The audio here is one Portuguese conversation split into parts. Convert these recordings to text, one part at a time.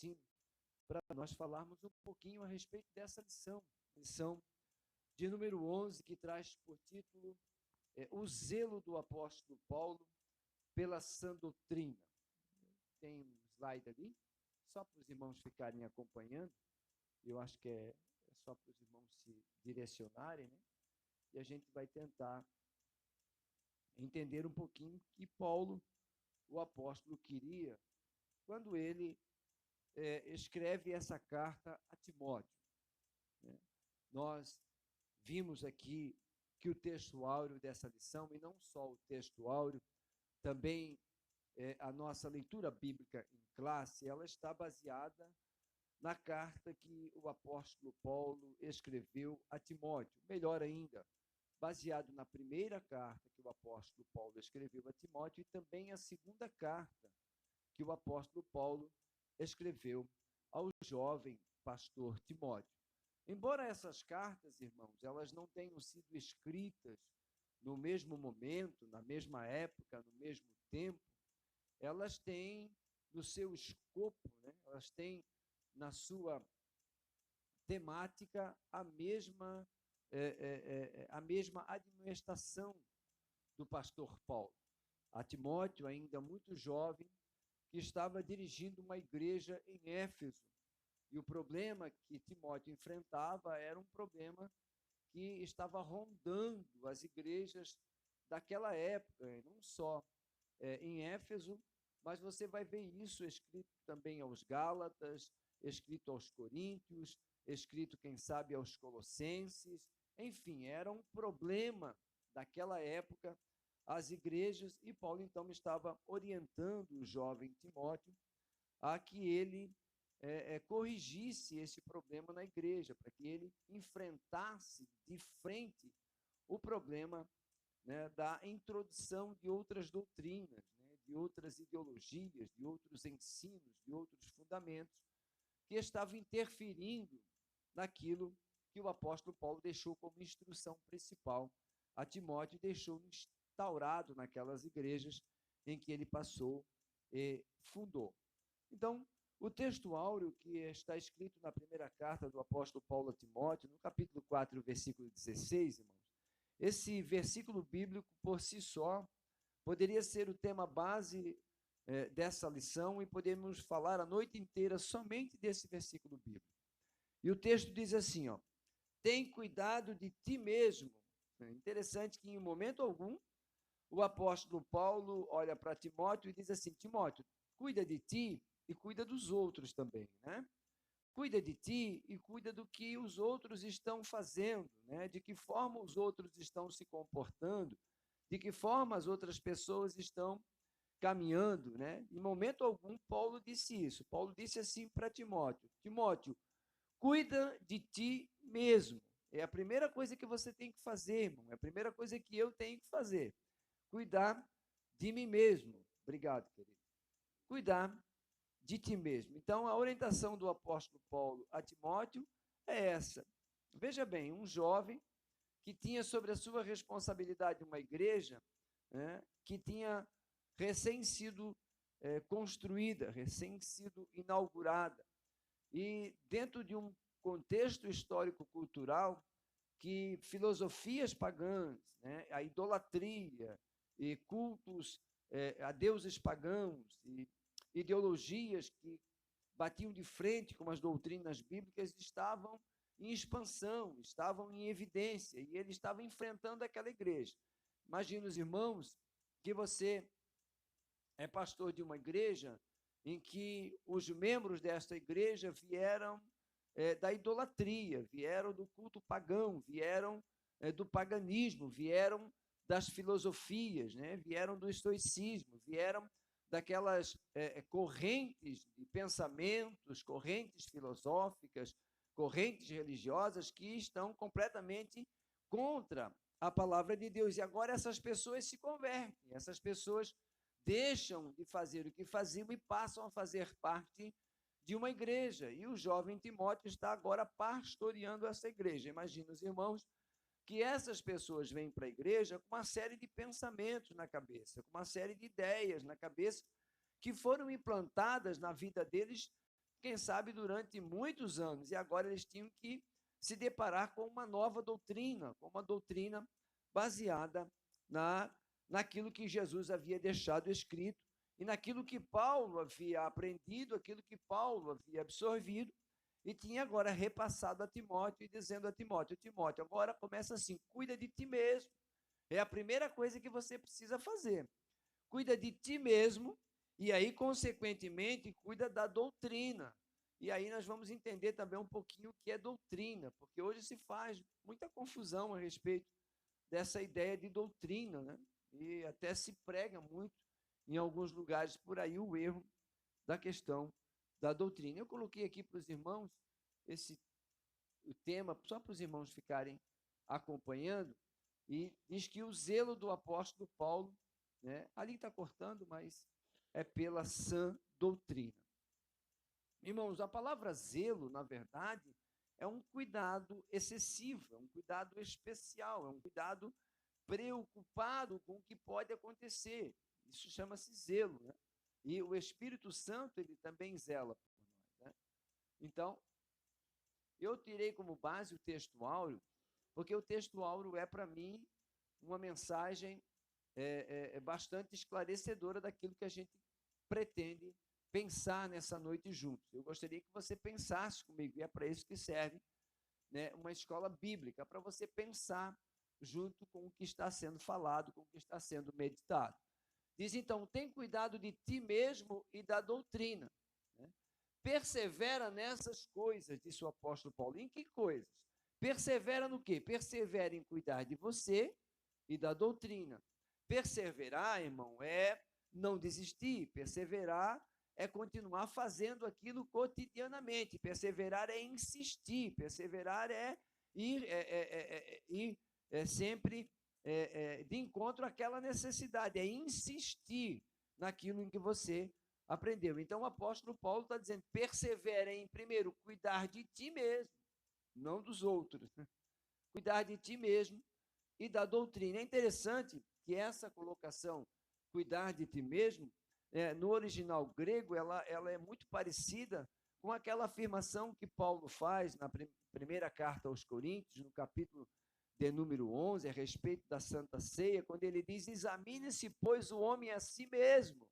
assim, para nós falarmos um pouquinho a respeito dessa lição de número 11, que traz por título o zelo do apóstolo Paulo pela sã doutrina. Tem um slide ali, só para os irmãos ficarem acompanhando. Eu acho que é só para os irmãos se direcionarem, né? E a gente vai tentar entender um pouquinho que Paulo, o apóstolo, queria quando ele escreve essa carta a Timóteo, né? Nós vimos aqui que o texto áureo dessa lição, e não só o texto áureo, também a nossa leitura bíblica em classe, ela está baseada na carta que o apóstolo Paulo escreveu a Timóteo. Melhor ainda, baseado na primeira carta que o apóstolo Paulo escreveu a Timóteo e também a segunda carta que o apóstolo Paulo escreveu ao jovem pastor Timóteo. Embora essas cartas, irmãos, elas não tenham sido escritas no mesmo momento, na mesma época, no mesmo tempo, elas têm no seu escopo, né, elas têm na sua temática a mesma admoestação do pastor Paulo a Timóteo, ainda muito jovem, que estava dirigindo uma igreja em Éfeso. E o problema que Timóteo enfrentava era um problema que estava rondando as igrejas daquela época, e não só em Éfeso, mas você vai ver isso escrito também aos Gálatas, escrito aos Coríntios, escrito, quem sabe, aos Colossenses. Enfim, era um problema daquela época as igrejas, e Paulo então estava orientando o jovem Timóteo a que ele corrigisse esse problema na igreja, para que ele enfrentasse de frente o problema, né, da introdução de outras doutrinas, né, de outras ideologias, de outros ensinos, de outros fundamentos, que estavam interferindo naquilo que o apóstolo Paulo deixou como instrução principal a Timóteo e deixou instaurado naquelas igrejas em que ele passou e fundou. Então, o texto áureo que está escrito na primeira carta do apóstolo Paulo a Timóteo, no capítulo 4, versículo 16, irmãos, esse versículo bíblico, por si só, poderia ser o tema base dessa lição e podemos falar a noite inteira somente desse versículo bíblico. E o texto diz assim, ó: tem cuidado de ti mesmo. É interessante que em momento algum o apóstolo Paulo olha para Timóteo e diz assim: Timóteo, cuida de ti e cuida dos outros também, né? Cuida de ti e cuida do que os outros estão fazendo, né? De que forma os outros estão se comportando, de que forma as outras pessoas estão caminhando, né? Em momento algum, Paulo disse isso. Paulo disse assim para Timóteo: Timóteo, cuida de ti mesmo. É a primeira coisa que você tem que fazer, irmão. É a primeira coisa que eu tenho que fazer. Cuidar de mim mesmo. Obrigado, querido. Cuidar de ti mesmo. Então, a orientação do apóstolo Paulo a Timóteo é essa. Veja bem, um jovem que tinha sobre a sua responsabilidade uma igreja, né, que tinha recém sido construída, recém sido inaugurada, e dentro de um contexto histórico-cultural que filosofias pagãs, né, a idolatria e cultos a deuses pagãos e ideologias que batiam de frente com as doutrinas bíblicas estavam em expansão, estavam em evidência, e ele estava enfrentando aquela igreja. Imagina, os irmãos, que você é pastor de uma igreja em que os membros desta igreja vieram da idolatria, vieram do culto pagão, vieram do paganismo, vieram das filosofias, né? Vieram do estoicismo, vieram daquelas correntes de pensamentos, correntes filosóficas, correntes religiosas que estão completamente contra a palavra de Deus. E agora essas pessoas se convertem, essas pessoas deixam de fazer o que faziam e passam a fazer parte de uma igreja. E o jovem Timóteo está agora pastoreando essa igreja. Imagina, os irmãos, que essas pessoas vêm para a igreja com uma série de pensamentos na cabeça, com uma série de ideias na cabeça, que foram implantadas na vida deles, quem sabe, durante muitos anos, e agora eles tinham que se deparar com uma nova doutrina, com uma doutrina baseada naquilo que Jesus havia deixado escrito e naquilo que Paulo havia aprendido, aquilo que Paulo havia absorvido, e tinha agora repassado a Timóteo e dizendo a Timóteo, Timóteo, agora começa assim, cuida de ti mesmo. É a primeira coisa que você precisa fazer. Cuida de ti mesmo e aí, consequentemente, cuida da doutrina. E aí nós vamos entender também um pouquinho o que é doutrina, porque hoje se faz muita confusão a respeito dessa ideia de doutrina, né? E até se prega muito em alguns lugares por aí o erro da questão da doutrina. Eu coloquei aqui para os irmãos o tema, só para os irmãos ficarem acompanhando, e diz que o zelo do apóstolo Paulo, né, ali está cortando, mas é pela sã doutrina. Irmãos, a palavra zelo, na verdade, é um cuidado excessivo, é um cuidado especial, é um cuidado preocupado com o que pode acontecer. Isso chama-se zelo, né? E o Espírito Santo, ele também zela por nós, né? Então, eu tirei como base o texto áureo, porque o texto áureo é, para mim, uma mensagem bastante esclarecedora daquilo que a gente pretende pensar nessa noite juntos. Eu gostaria que você pensasse comigo, e é para isso que serve, né, uma escola bíblica, para você pensar junto com o que está sendo falado, com o que está sendo meditado. Diz então, tem cuidado de ti mesmo e da doutrina, né? Persevera nessas coisas, disse o apóstolo Paulo. Em que coisas? Persevera no quê? Persevera em cuidar de você e da doutrina. Perseverar, irmão, é não desistir. Perseverar é continuar fazendo aquilo cotidianamente. Perseverar é insistir. Perseverar é ir sempre de encontro àquela necessidade. É insistir naquilo em que você aprendeu. Então, o apóstolo Paulo está dizendo, persevera em, primeiro, cuidar de ti mesmo, não dos outros. Cuidar de ti mesmo e da doutrina. É interessante que essa colocação, cuidar de ti mesmo, no original grego, ela é muito parecida com aquela afirmação que Paulo faz na primeira carta aos Coríntios, no capítulo de número 11, a respeito da Santa Ceia, quando ele diz, examine-se, pois, o homem a si mesmo.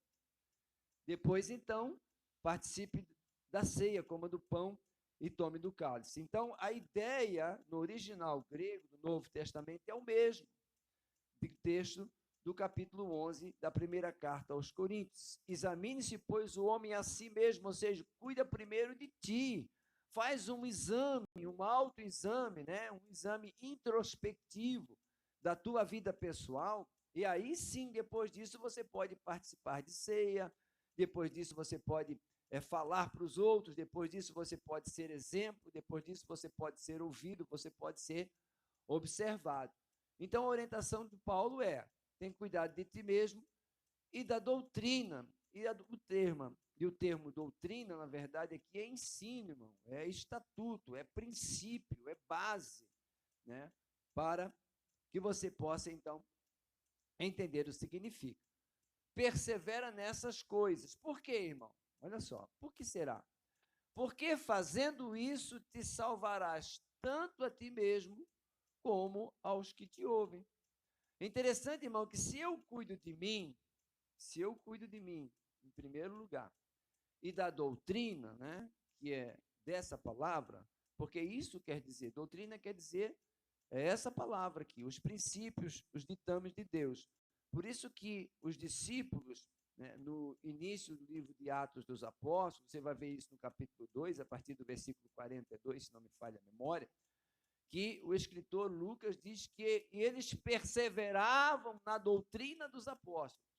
Depois, então, participe da ceia, coma do pão e tome do cálice. Então, a ideia no original grego do Novo Testamento é o mesmo, do texto do capítulo 11 da primeira carta aos Coríntios. Examine-se, pois, o homem a si mesmo, ou seja, cuida primeiro de ti, faz um exame, um autoexame, né? Um exame introspectivo da tua vida pessoal, e aí sim, depois disso, você pode participar de ceia, depois disso você pode falar para os outros, depois disso você pode ser exemplo, depois disso você pode ser ouvido, você pode ser observado. Então, a orientação de Paulo tem cuidado de ti mesmo e da doutrina, e o termo doutrina, na verdade, aqui é ensino, irmão, é estatuto, é princípio, é base, né, para que você possa, então, entender o que significa. Persevera nessas coisas. Por quê, irmão? Olha só, por que será? Porque fazendo isso te salvarás tanto a ti mesmo como aos que te ouvem. É interessante, irmão, que se eu cuido de mim, em primeiro lugar, e da doutrina, né, que é dessa palavra, porque isso quer dizer, doutrina quer dizer essa palavra aqui, os princípios, os ditames de Deus. Por isso que os discípulos, né, no início do livro de Atos dos Apóstolos, você vai ver isso no capítulo 2, a partir do versículo 42, se não me falha a memória, que o escritor Lucas diz que eles perseveravam na doutrina dos apóstolos,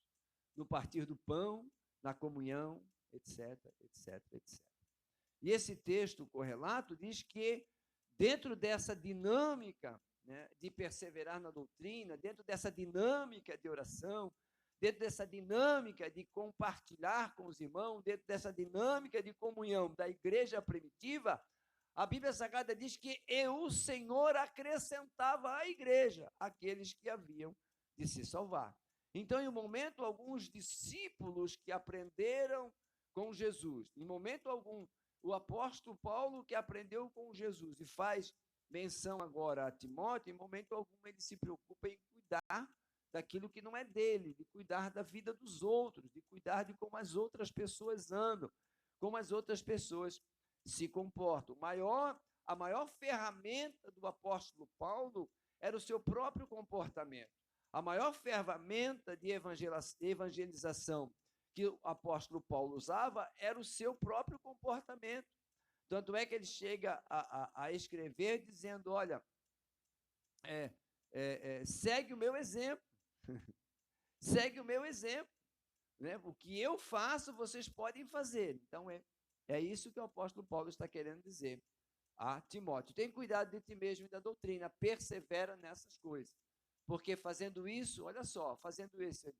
no partir do pão, na comunhão, etc, etc, etc. E esse texto correlato diz que dentro dessa dinâmica, né, de perseverar na doutrina, dentro dessa dinâmica de oração, dentro dessa dinâmica de compartilhar com os irmãos, dentro dessa dinâmica de comunhão da igreja primitiva, a Bíblia Sagrada diz que o Senhor acrescentava à igreja aqueles que haviam de se salvar. Então, em um momento, alguns discípulos que aprenderam com Jesus. Em momento algum, o apóstolo Paulo, que aprendeu com Jesus e faz menção agora a Timóteo, em momento algum ele se preocupa em cuidar daquilo que não é dele, de cuidar da vida dos outros, de cuidar de como as outras pessoas andam, como as outras pessoas se comportam. A maior ferramenta do apóstolo Paulo era o seu próprio comportamento. A maior ferramenta de evangelização que o apóstolo Paulo usava era o seu próprio comportamento. Tanto é que ele chega a escrever dizendo, olha, segue o meu exemplo. Segue o meu exemplo. Né? O que eu faço, vocês podem fazer. Então, é isso que o apóstolo Paulo está querendo dizer a Timóteo. Tem cuidado de ti mesmo e da doutrina, persevera nessas coisas. Porque fazendo isso, olha só, fazendo isso,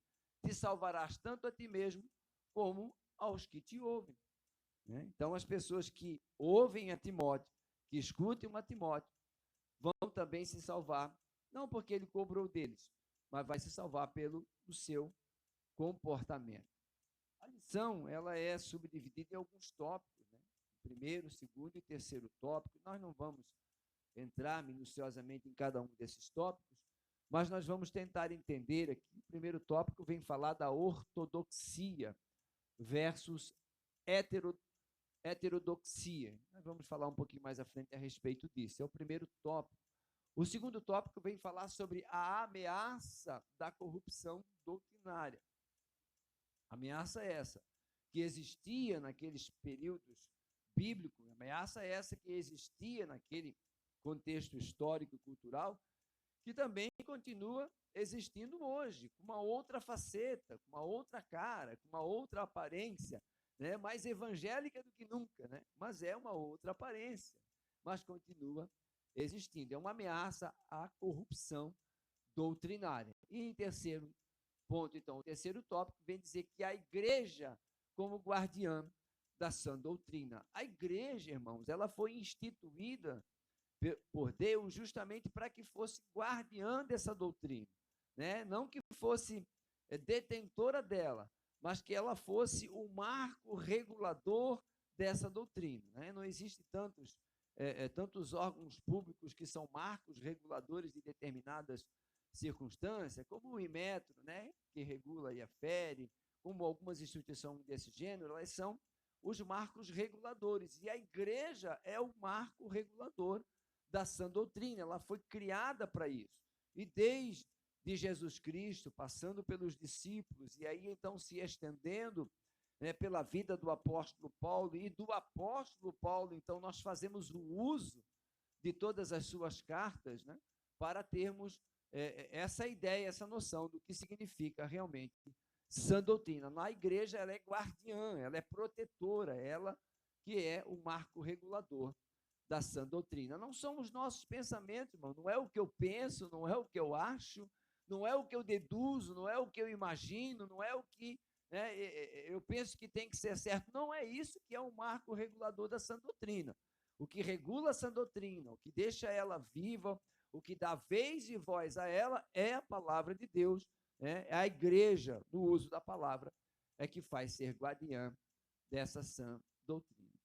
te salvarás tanto a ti mesmo como aos que te ouvem. Né? Então, as pessoas que ouvem a Timóteo, que escutem a Timóteo, vão também se salvar, não porque ele cobrou deles, mas vai se salvar pelo seu comportamento. A lição, ela é subdividida em alguns tópicos, né? Primeiro, segundo e terceiro tópico. Nós não vamos entrar minuciosamente em cada um desses tópicos, mas nós vamos tentar entender aqui. O primeiro tópico vem falar da ortodoxia versus heterodoxia. Nós vamos falar um pouquinho mais à frente a respeito disso. É o primeiro tópico. O segundo tópico vem falar sobre a ameaça da corrupção doutrinária. A ameaça é essa, que existia naqueles períodos bíblicos, a ameaça é essa que existia naquele contexto histórico e cultural, que também continua existindo hoje, com uma outra faceta, com uma outra cara, com uma outra aparência, né? Mais evangélica do que nunca, né? Mas é uma outra aparência, mas continua existindo. É uma ameaça à corrupção doutrinária. E em terceiro ponto, então, o terceiro tópico vem dizer que a igreja, como guardiã da sã doutrina. A igreja, irmãos, ela foi instituída por Deus justamente para que fosse guardiã dessa doutrina, né? Não que fosse detentora dela, mas que ela fosse o marco regulador dessa doutrina, né? Não existe tantos órgãos públicos que são marcos reguladores de determinadas circunstâncias, como o Inmetro, né, que regula e afere, como algumas instituições desse gênero, elas são os marcos reguladores, e a igreja é o marco regulador da sã doutrina, ela foi criada para isso, e desde Jesus Cristo, passando pelos discípulos, e aí então se estendendo, né, pela vida do apóstolo Paulo, e do apóstolo Paulo, então nós fazemos o uso de todas as suas cartas, né, para termos essa ideia, essa noção do que significa realmente sã doutrina. Na igreja, ela é guardiã, ela é protetora, ela que é o marco regulador da sã doutrina. Não são os nossos pensamentos, irmão, não é o que eu penso, não é o que eu acho, não é o que eu deduzo, não é o que eu imagino, não é o que, né, eu penso que tem que ser certo. Não é isso que é o marco regulador da sã doutrina. O que regula a sã doutrina, o que deixa ela viva, o que dá vez e voz a ela é a palavra de Deus, né? É a igreja, no uso da palavra, é que faz ser guardiã dessa sã doutrina.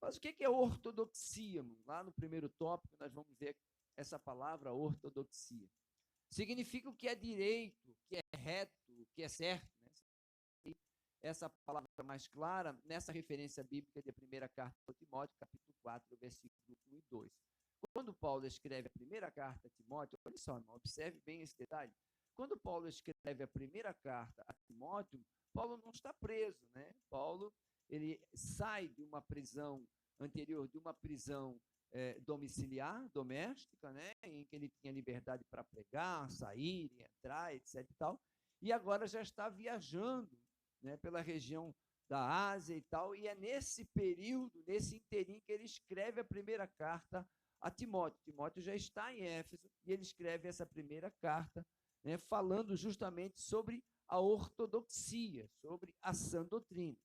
Mas o que é ortodoxia? Lá no primeiro tópico, nós vamos ver essa palavra ortodoxia. Significa o que é direito, o que é reto, o que é certo. Né? Essa palavra mais clara nessa referência bíblica de primeira carta a Timóteo, capítulo 4, versículo 1 e 2. Quando Paulo escreve a primeira carta a Timóteo, olha só, irmão, observe bem esse detalhe. Quando Paulo escreve a primeira carta a Timóteo, Paulo não está preso, né? Paulo, ele sai de uma prisão anterior, de uma prisão domiciliar, doméstica, né? Em que ele tinha liberdade para pregar, sair, entrar, etc. E agora já está viajando, né, pela região da Ásia e tal, e é nesse período, nesse inteirinho, que ele escreve a primeira carta a Timóteo. Timóteo já está em Éfeso e ele escreve essa primeira carta, né, falando justamente sobre a ortodoxia, sobre a sã doutrina.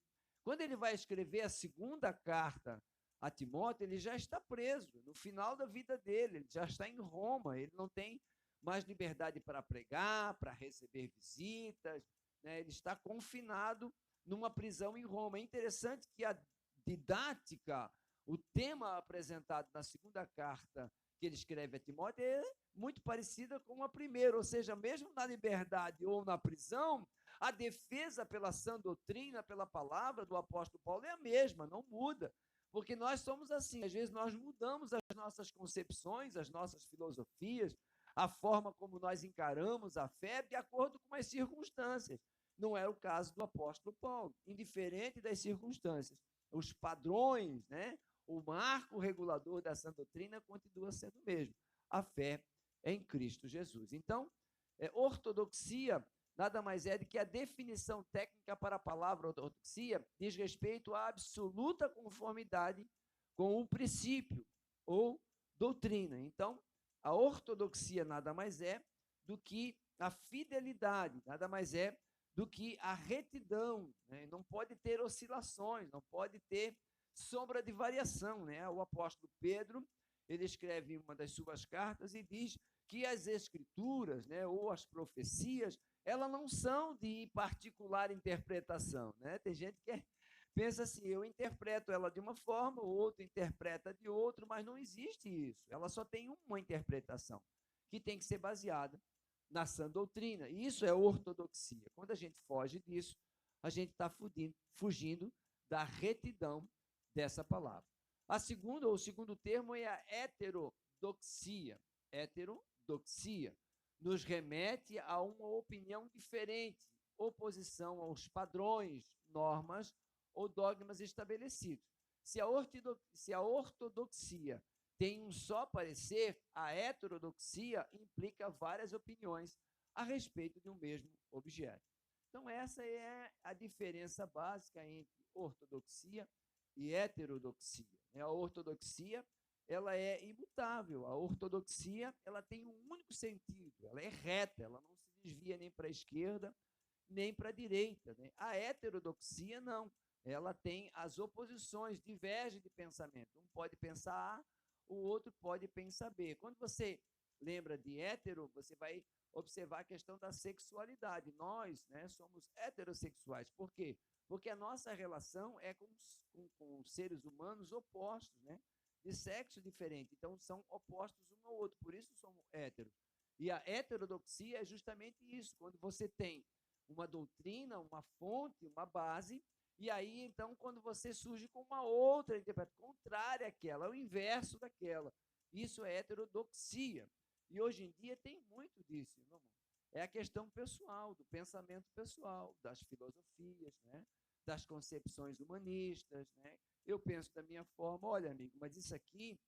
Quando ele vai escrever a segunda carta a Timóteo, ele já está preso, no final da vida dele, ele já está em Roma, ele não tem mais liberdade para pregar, para receber visitas, né, ele está confinado numa prisão em Roma. É interessante que a didática, o tema apresentado na segunda carta que ele escreve a Timóteo é muito parecida com a primeira, ou seja, mesmo na liberdade ou na prisão, a defesa pela sã doutrina, pela palavra do apóstolo Paulo é a mesma, não muda, porque nós somos assim, às vezes nós mudamos as nossas concepções, as nossas filosofias, a forma como nós encaramos a fé de acordo com as circunstâncias. Não é o caso do apóstolo Paulo, indiferente das circunstâncias. Os padrões, né? O marco regulador da sã doutrina continua sendo o mesmo, a fé em Cristo Jesus. Então, ortodoxia nada mais é do que a definição técnica para a palavra ortodoxia diz respeito à absoluta conformidade com o princípio ou doutrina. Então, a ortodoxia nada mais é do que a fidelidade, nada mais é do que a retidão, né? Não pode ter oscilações, não pode ter sombra de variação, né? O apóstolo Pedro, ele escreve em uma das suas cartas e diz que as escrituras, né, ou as profecias, elas não são de particular interpretação, né? Tem gente que pensa assim, eu interpreto ela de uma forma, o outro interpreta de outro, mas não existe isso. Ela só tem uma interpretação, que tem que ser baseada na sã doutrina. E isso é ortodoxia. Quando a gente foge disso, a gente está fugindo da retidão dessa palavra. A segunda, ou o segundo termo, é a heterodoxia. Heterodoxia nos remete a uma opinião diferente, oposição aos padrões, normas ou dogmas estabelecidos. Se a ortodoxia tem um só parecer, a heterodoxia implica várias opiniões a respeito de um mesmo objeto. Então, essa é a diferença básica entre ortodoxia e heterodoxia. A ortodoxia, ela é imutável. A ortodoxia, ela tem um único sentido, ela é reta, ela não se desvia nem para a esquerda, nem para a direita. A heterodoxia, não. Ela tem as oposições, diverge de pensamento. Um pode pensar A, o outro pode pensar B. Quando você lembra de hétero, você vai observar a questão da sexualidade. Nós, né, somos heterossexuais. Por quê? Porque a nossa relação é com seres humanos opostos, né? De sexo diferente. Então, são opostos um ao outro. Por isso, somos héteros. E a heterodoxia é justamente isso. Quando você tem uma doutrina, uma fonte, uma base, e aí, então, quando você surge com uma outra interpretação contrária àquela, o inverso daquela. Isso é heterodoxia. E hoje em dia tem muito disso, meu irmão. É a questão pessoal, do pensamento pessoal, das filosofias, né? Das concepções humanistas, né? Eu penso da minha forma, olha, amigo, mas isso aqui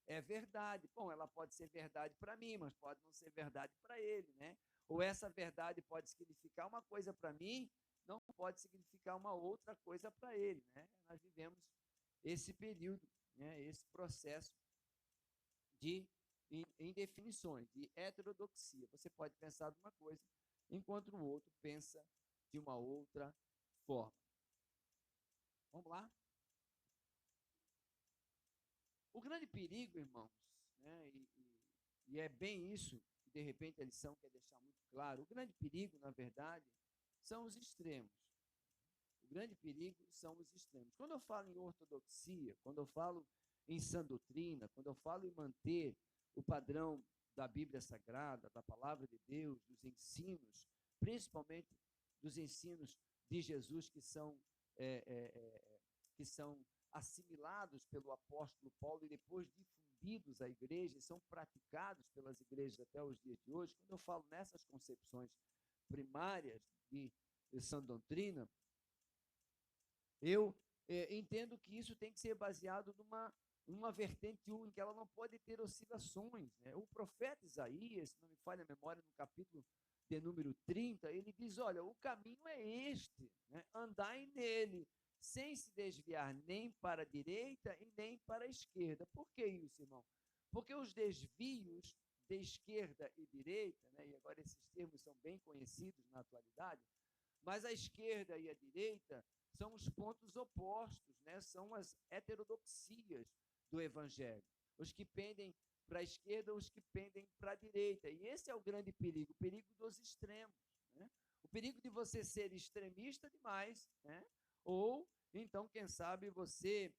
é verdade. Bom, ela pode ser verdade para mim, mas pode não ser verdade para ele, né? Ou essa verdade pode significar uma coisa para mim, não pode significar uma outra coisa para ele, né? Nós vivemos esse período, né? Esse processo de indefinições, de heterodoxia. Você pode pensar de uma coisa, enquanto o outro pensa de uma outra forma. Vamos lá? O grande perigo, irmãos, né, e é bem isso que, de repente, a lição quer deixar muito claro, o grande perigo, na verdade, são os extremos. O grande perigo são os extremos. Quando eu falo em ortodoxia, quando eu falo em sã doutrina, quando eu falo em manter o padrão da Bíblia Sagrada, da Palavra de Deus, dos ensinos, principalmente dos ensinos de Jesus que são assimilados pelo apóstolo Paulo e depois difundidos à igreja e são praticados pelas igrejas até os dias de hoje, quando eu falo nessas concepções primárias de sã doutrina, eu entendo que isso tem que ser baseado numa vertente única, ela não pode ter oscilações, né? O profeta Isaías, se não me falha a memória, no capítulo de número 30, ele diz, olha, o caminho é este, né? Andai nele, sem se desviar nem para a direita e nem para a esquerda. Por que isso, irmão? Porque os desvios de esquerda e direita, né? E agora esses termos são bem conhecidos na atualidade, mas a esquerda e a direita são os pontos opostos, né? São as heterodoxias do evangelho. Os que pendem para a esquerda, os que pendem para a direita. E esse é o grande perigo, o perigo dos extremos, né? O perigo de você ser extremista demais, né? Ou, então, quem sabe, você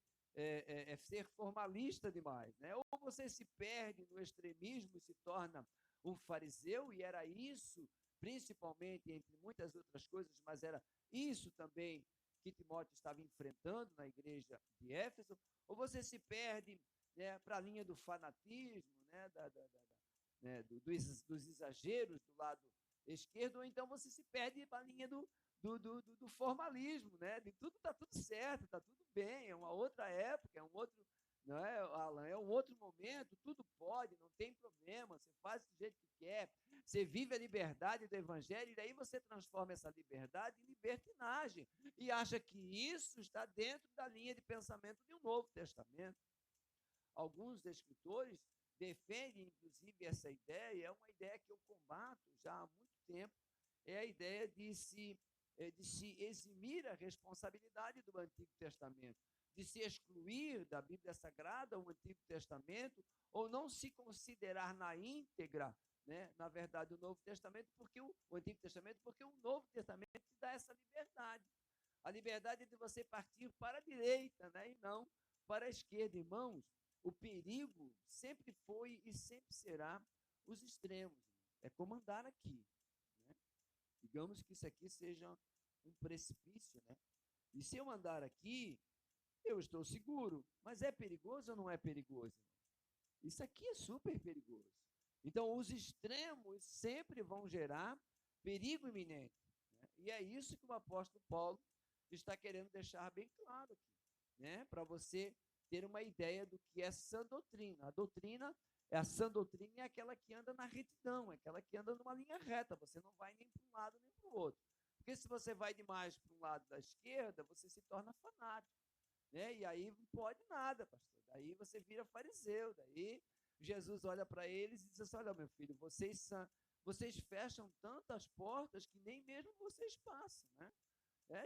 ser formalista demais, né? Ou você se perde no extremismo e se torna um fariseu, e era isso, principalmente, entre muitas outras coisas, mas era isso também que Timóteo estava enfrentando na igreja de Éfeso, ou você se perde, né, para a linha do fanatismo, né, né, dos exageros do lado esquerdo, ou então você se perde para a linha do formalismo, né? De tudo está tudo certo, está tudo bem, é uma outra época, é um outro, não é, Alan? É um outro momento, tudo pode, não tem problema, você faz do jeito que quer, você vive a liberdade do evangelho, e daí você transforma essa liberdade em libertinagem, e acha que isso está dentro da linha de pensamento de um Novo Testamento. Alguns escritores defendem, inclusive, essa ideia, é uma ideia que eu combato já há muito tempo, é a ideia de se eximir a responsabilidade do Antigo Testamento, de se excluir da Bíblia Sagrada o Antigo Testamento, ou não se considerar na íntegra, né, na verdade, o Novo Testamento, porque o Antigo Testamento, porque o Novo Testamento te dá essa liberdade. A liberdade de você partir para a direita, né, e não para a esquerda. Irmãos, o perigo sempre foi e sempre será os extremos. É como andar aqui, né? Digamos que isso aqui seja um precipício, né? E se eu andar aqui, eu estou seguro. Mas é perigoso ou não é perigoso? Isso aqui é super perigoso. Então, os extremos sempre vão gerar perigo iminente, né? E é isso que o apóstolo Paulo está querendo deixar bem claro aqui, né? Para você ter uma ideia do que é sã doutrina. A sã doutrina é aquela que anda na retidão, é aquela que anda numa linha reta, você não vai nem para um lado nem para o outro. Porque se você vai demais para um lado da esquerda, você se torna fanático, né? E aí não pode nada, pastor. Daí você vira fariseu, daí Jesus olha para eles e diz assim: olha, meu filho, vocês fecham tantas portas que nem mesmo vocês passam, né?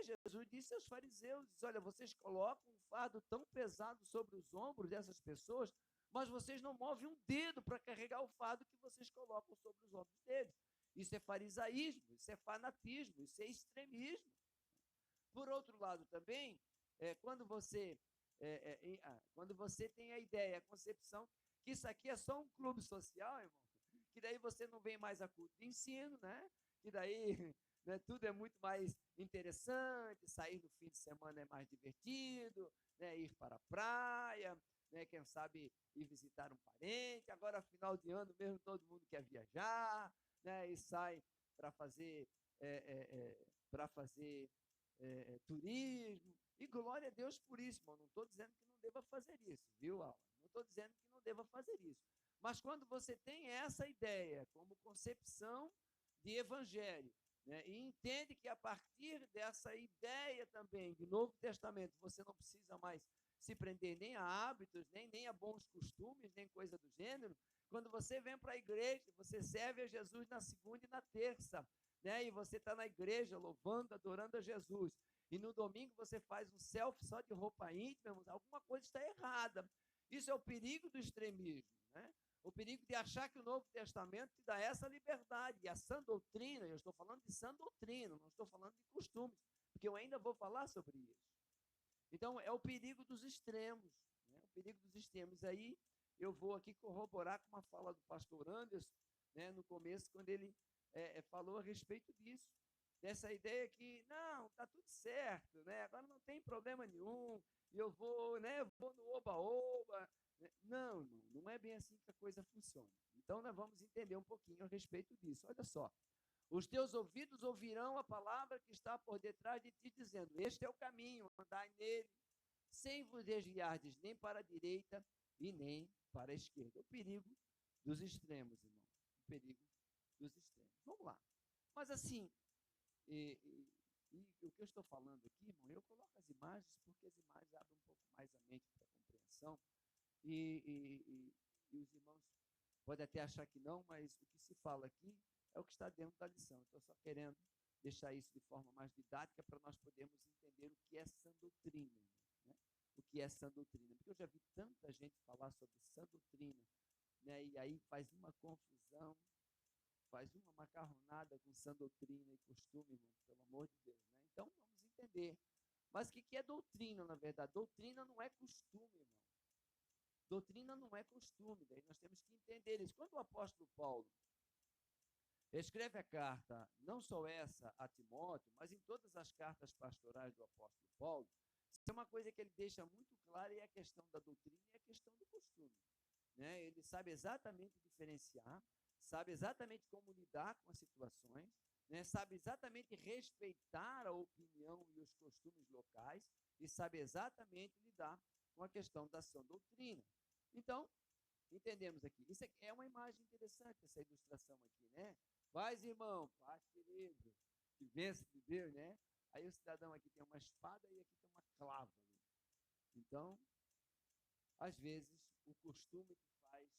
Jesus disse aos fariseus: diz, olha, vocês colocam um fardo tão pesado sobre os ombros dessas pessoas, mas vocês não movem um dedo para carregar o fardo que vocês colocam sobre os ombros deles. Isso é farisaísmo, isso é fanatismo, isso é extremismo. Por outro lado, também, quando você tem a ideia, a concepção que isso aqui é só um clube social, irmão, que daí você não vem mais a culto de ensino, né? Que daí, né, tudo é muito mais interessante, sair no fim de semana é mais divertido, né, ir para a praia, né, quem sabe ir visitar um parente. Agora, final de ano mesmo, todo mundo quer viajar, né, e sai para fazer, turismo. E glória a Deus por isso, irmão. Não estou dizendo que não deva fazer isso, viu, Alan? Não estou dizendo que não deva fazer isso. Mas quando você tem essa ideia como concepção de evangelho, né, e entende que a partir dessa ideia também de Novo Testamento, você não precisa mais se prender nem a hábitos, nem a bons costumes, nem coisa do gênero, quando você vem para a igreja, você serve a Jesus na segunda e na terça, né, e você está na igreja louvando, adorando a Jesus, e no domingo você faz um selfie só de roupa íntima, alguma coisa está errada. Isso é o perigo do extremismo, né? O perigo de achar que o Novo Testamento te dá essa liberdade. E a sã doutrina, eu estou falando de sã doutrina, não estou falando de costumes, porque eu ainda vou falar sobre isso. Então, é o perigo dos extremos, né? O perigo dos extremos. Aí, eu vou aqui corroborar com uma fala do pastor Anderson, né, no começo, quando ele falou a respeito disso, dessa ideia que, não, está tudo certo, né? Agora não tem problema nenhum, e eu vou, né, eu vou no oba-oba. Não, não é bem assim que a coisa funciona. Então, nós vamos entender um pouquinho a respeito disso. Olha só. Os teus ouvidos ouvirão a palavra que está por detrás de ti, dizendo: este é o caminho, andai nele, sem vos desviardes nem para a direita e nem para a esquerda. O perigo dos extremos, irmão. O perigo dos extremos. Vamos lá. Mas assim, o que eu estou falando aqui, irmão, eu coloco as imagens porque as imagens abrem um pouco mais a mente para a compreensão. E os irmãos podem até achar que não, mas o que se fala aqui é o que está dentro da lição. Estou só querendo deixar isso de forma mais didática para nós podermos entender o que é sã doutrina, né? O que é sã doutrina. Porque eu já vi tanta gente falar sobre sã doutrina, né? E aí faz uma confusão. faz uma macarronada com sã doutrina e costume, irmão, pelo amor de Deus, né? Então, vamos entender. Mas o que é doutrina, na verdade? Doutrina não é costume, irmão. Doutrina não é costume, daí nós temos que entender isso. Quando o apóstolo Paulo escreve a carta, não só essa a Timóteo, mas em todas as cartas pastorais do apóstolo Paulo, isso é uma coisa que ele deixa muito clara, é a questão da doutrina e a questão do costume. Né? Ele sabe exatamente diferenciar, sabe exatamente como lidar com as situações, né? Sabe exatamente respeitar a opinião e os costumes locais e sabe exatamente lidar com a questão da sã doutrina. Então, entendemos aqui. Isso é uma imagem interessante, essa ilustração aqui, né? Paz, irmão, paz, querido, que vence de Deus, né? Aí o cidadão aqui tem uma espada e aqui tem uma clava. Né? Então, às vezes, o costume que faz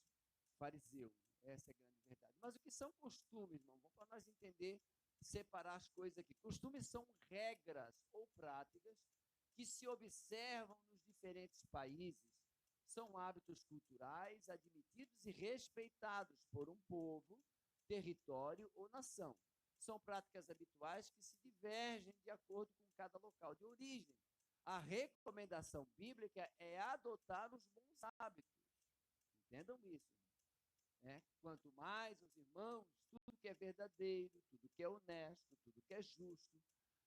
fariseu. Essa é a grande verdade. Mas o que são costumes, irmão? Vamos para nós entender, separar as coisas aqui. Costumes são regras ou práticas que se observam nos diferentes países. São hábitos culturais admitidos e respeitados por um povo, território ou nação. São práticas habituais que se divergem de acordo com cada local de origem. A recomendação bíblica é adotar os bons hábitos. Entendam isso. Né? Quanto mais os irmãos, tudo que é verdadeiro, tudo que é honesto, tudo que é justo,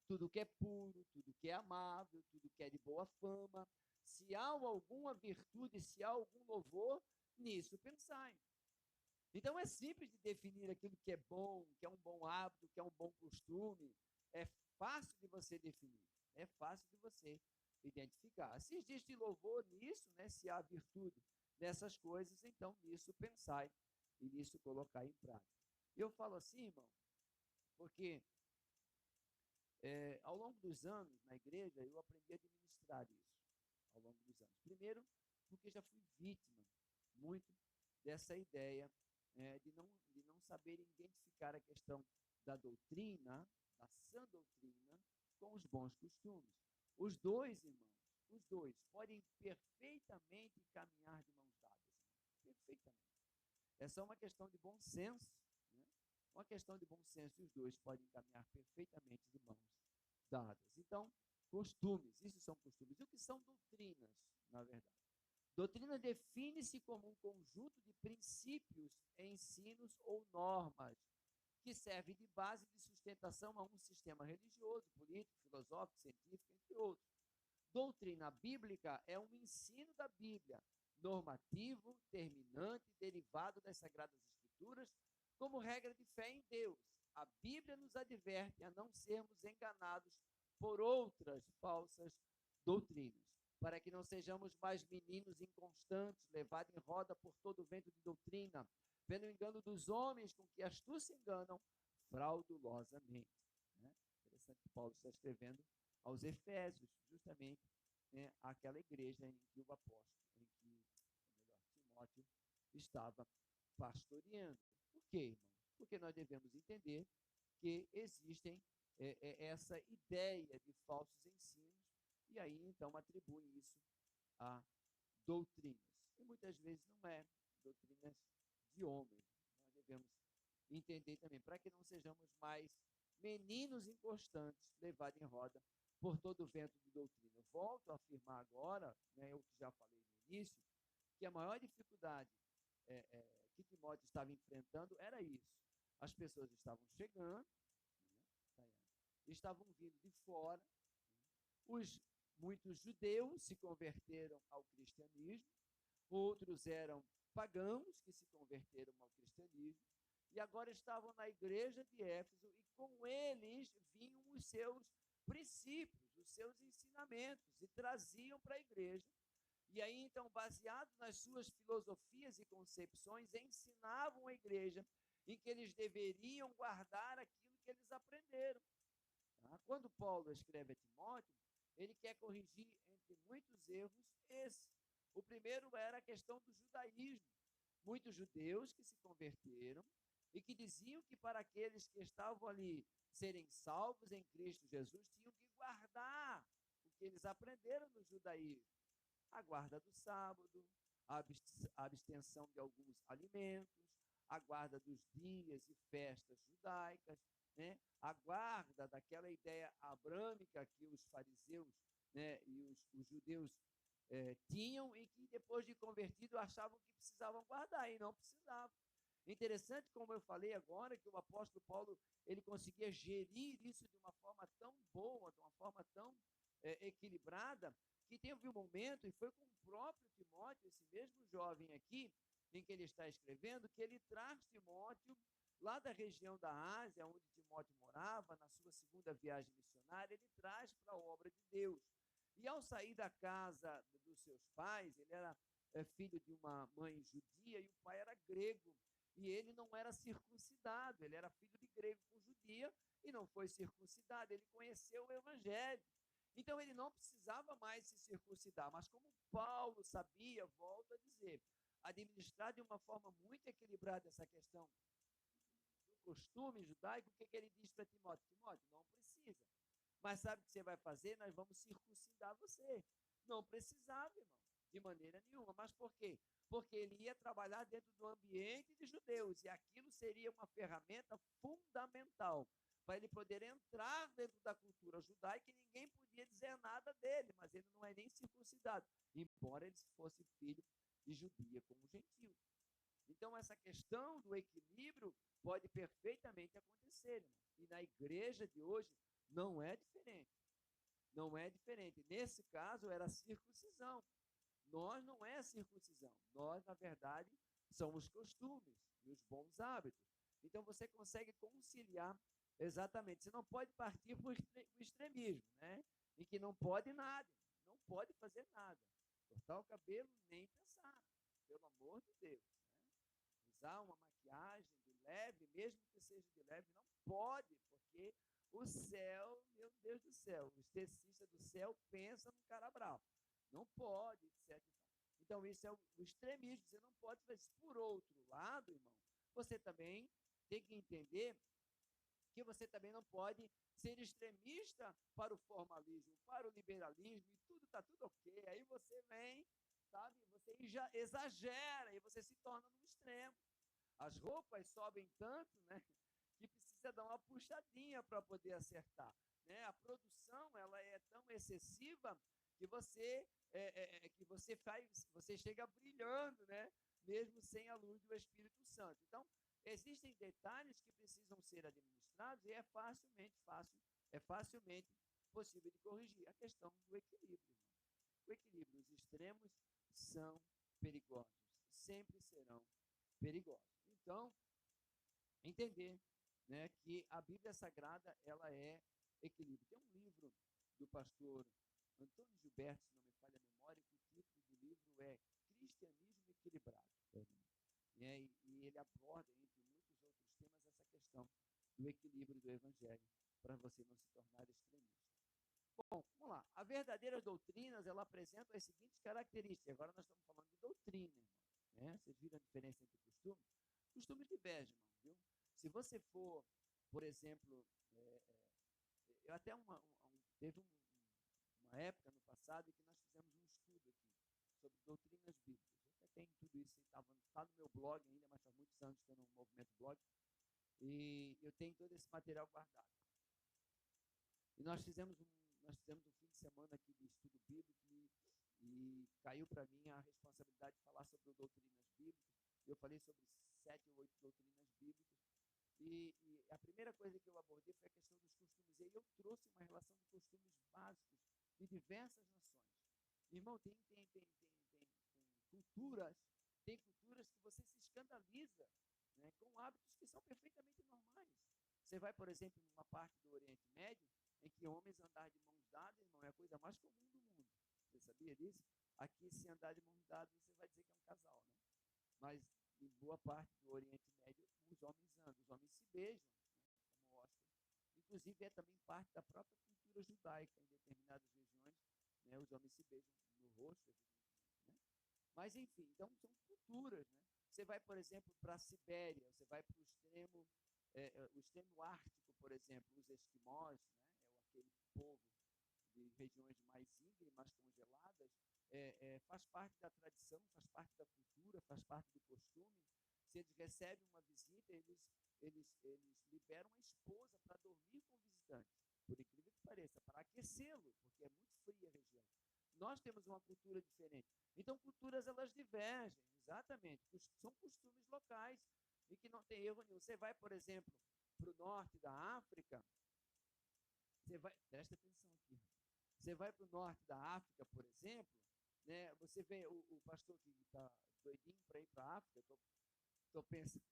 tudo que é puro, tudo que é amável, tudo que é de boa fama, se há alguma virtude, se há algum louvor, nisso pensai. Então é simples de definir aquilo que é bom, que é um bom hábito, que é um bom costume. É fácil de você definir, é fácil de você identificar. Se existe louvor nisso, né, se há virtude nessas coisas, então nisso pensai e nisso colocar em prática. Eu falo assim, irmão, porque ao longo dos anos na igreja eu aprendi a administrar isso, ao longo dos anos. Primeiro, porque já fui vítima muito dessa ideia de não saber identificar a questão da doutrina, da sã doutrina, com os bons costumes. Os dois, irmãos, os dois podem perfeitamente caminhar de mãos dadas. Perfeitamente. É só uma questão de bom senso, né? Uma questão de bom senso, e os dois podem caminhar perfeitamente de mãos dadas. Então, costumes, isso são costumes. E o que são doutrinas, na verdade? Doutrina define-se como um conjunto de princípios, ensinos ou normas que serve de base de sustentação a um sistema religioso, político, filosófico, científico, entre outros. Doutrina bíblica é um ensino da Bíblia, normativo, terminante, derivado das Sagradas Escrituras, como regra de fé em Deus. A Bíblia nos adverte a não sermos enganados por outras falsas doutrinas, para que não sejamos mais meninos inconstantes, levados em roda por todo o vento de doutrina, pelo engano dos homens com que astúcia enganam fraudulosamente. Né? Interessante que Paulo está escrevendo aos Efésios, justamente, né, aquela igreja em que o apóstolo, Timóteo, estava pastoreando. Por quê, irmãos? Porque nós devemos entender que existem essa ideia de falsos ensinos, e aí, então, atribuem isso a doutrinas. E muitas vezes não é doutrinas de homens. Nós devemos entender também, para que não sejamos mais meninos inconstantes, levados em roda por todo o vento de doutrina. Eu volto a afirmar agora, né, eu que já falei no início, que a maior dificuldade que Timóteo estava enfrentando era isso. As pessoas estavam chegando, né, estavam vindo de fora, né, muitos judeus se converteram ao cristianismo, outros eram pagãos que se converteram ao cristianismo, e agora estavam na igreja de Éfeso, e com eles vinham os seus princípios, os seus ensinamentos, e traziam para a igreja. E aí, então, baseado nas suas filosofias e concepções, ensinavam a igreja em que eles deveriam guardar aquilo que eles aprenderam. Tá? Quando Paulo escreve a Timóteo, ele quer corrigir, entre muitos erros, esse. O primeiro era a questão do judaísmo. Muitos judeus que se converteram e que diziam que para aqueles que estavam ali serem salvos em Cristo Jesus, tinham que guardar o que eles aprenderam no judaísmo. A guarda do sábado, a abstenção de alguns alimentos, a guarda dos dias e festas judaicas, né? A guarda daquela ideia abrâmica que os fariseus, né, e os judeus tinham e que depois de convertido achavam que precisavam guardar e não precisavam. Interessante, como eu falei agora, que o apóstolo Paulo ele conseguia gerir isso de uma forma tão boa, de uma forma tão equilibrada, que teve um momento, e foi com o próprio Timóteo, esse mesmo jovem aqui, em que ele está escrevendo, que ele traz Timóteo lá da região da Ásia, onde Timóteo morava, na sua segunda viagem missionária, ele traz para a obra de Deus. E ao sair da casa dos seus pais, ele era filho de uma mãe judia e o pai era grego. E ele não era circuncidado, ele era filho de grego com judia e não foi circuncidado, ele conheceu o evangelho. Então ele não precisava mais se circuncidar, mas como Paulo sabia, volto a dizer, administrar de uma forma muito equilibrada essa questão do costume judaico, o que ele diz para Timóteo? Timóteo, não precisa. Mas sabe o que você vai fazer? Nós vamos circuncidar você. Não precisava, irmão, de maneira nenhuma. Mas por quê? Porque ele ia trabalhar dentro do ambiente de judeus, e aquilo seria uma ferramenta fundamental para ele poder entrar dentro da cultura judaica, e ninguém podia dizer nada dele, mas ele não é nem circuncidado, embora ele fosse filho de judia como gentio. Então, essa questão do equilíbrio pode perfeitamente acontecer, irmão. E na igreja de hoje não é diferente. Não é diferente. Nesse caso, era circuncisão. Nós não é a circuncisão. Nós, na verdade, são os costumes e os bons hábitos. Então, você consegue conciliar exatamente. Você não pode partir para o extremismo, né? Em que não pode nada. Não pode fazer nada. Cortar o cabelo, nem pensar. Pelo amor de Deus. Né? Usar uma maquiagem de leve, mesmo que seja de leve, não pode, porque o céu, meu Deus do céu, o esteticista do céu pensa num cara bravo. Não pode, etc. Então, isso é o extremismo, você não pode fazer isso. Por outro lado, irmão, você também tem que entender que você também não pode ser extremista para o formalismo, para o liberalismo, e tudo está tudo ok. Aí você vem, sabe, você já exagera e você se torna no extremo. As roupas sobem tanto, né, que precisa dar uma puxadinha para poder acertar. Né? A produção ela é tão excessiva que você chega brilhando, né? Mesmo sem a luz do Espírito Santo. Então, existem detalhes que precisam ser administrados e é facilmente possível de corrigir. A questão do equilíbrio, irmão. O equilíbrio, os extremos são perigosos, sempre serão perigosos. Então, entender, né, que a Bíblia Sagrada ela é equilíbrio. Tem um livro do pastor Antônio Gilberto, se não me falha a memória, que o título do livro é Cristianismo Equilibrado. E ele aborda, entre muitos outros temas, essa questão do equilíbrio do Evangelho, para você não se tornar extremista. Bom, vamos lá. As verdadeiras doutrinas, ela apresentam as seguintes características. Agora nós estamos falando de doutrina, irmão. Né? Vocês viram a diferença entre costumes? Costumes divergem, irmão, viu? Se você for, por exemplo, eu até teve uma época no passado em que nós fizemos um estudo aqui sobre doutrinas bíblicas. Eu até tenho tudo isso, está no meu blog ainda, mas faz muitos anos que eu não movimento blog, e eu tenho todo esse material guardado. E nós fizemos um fim de semana aqui de estudo bíblico e caiu para mim a responsabilidade de falar sobre doutrinas bíblicas. Eu falei sobre 7 ou 8 doutrinas bíblicas. E a primeira coisa que eu abordei foi a questão dos costumes. E aí eu trouxe uma relação de costumes básicos de diversas nações. Irmão, tem culturas que você se escandaliza, né, com hábitos que são perfeitamente normais. Você vai, por exemplo, numa parte do Oriente Médio, em que homens andar de mãos dadas, irmão, é a coisa mais comum do mundo. Você sabia disso? Aqui, se andar de mãos dadas, você vai dizer que é um casal, né? Mas em boa parte do Oriente Médio, os homens andam, os homens se beijam, né, como Oscar. Inclusive, é também parte da própria cultura judaica, em determinadas regiões, né, os homens se beijam no rosto, evidentemente. Né? Mas, enfim, então são culturas. Né? Você vai, por exemplo, para a Sibéria, você vai para o extremo ártico, por exemplo, os esquimós, né, aquele povo de regiões mais íngremes, mais congeladas, faz parte da tradição, faz parte da cultura, faz parte do costume. se eles recebem uma visita, eles liberam a esposa para dormir com o visitante, por incrível que pareça, para aquecê-lo, porque é muito fria a região. Nós temos uma cultura diferente. Então, culturas, elas divergem, exatamente. São costumes locais e que não tem erro nenhum. Você vai, por exemplo, para o norte da África, presta atenção aqui, você vai para o norte da África, por exemplo, né, você vê o pastor que está doidinho para ir para a África, estou pensando,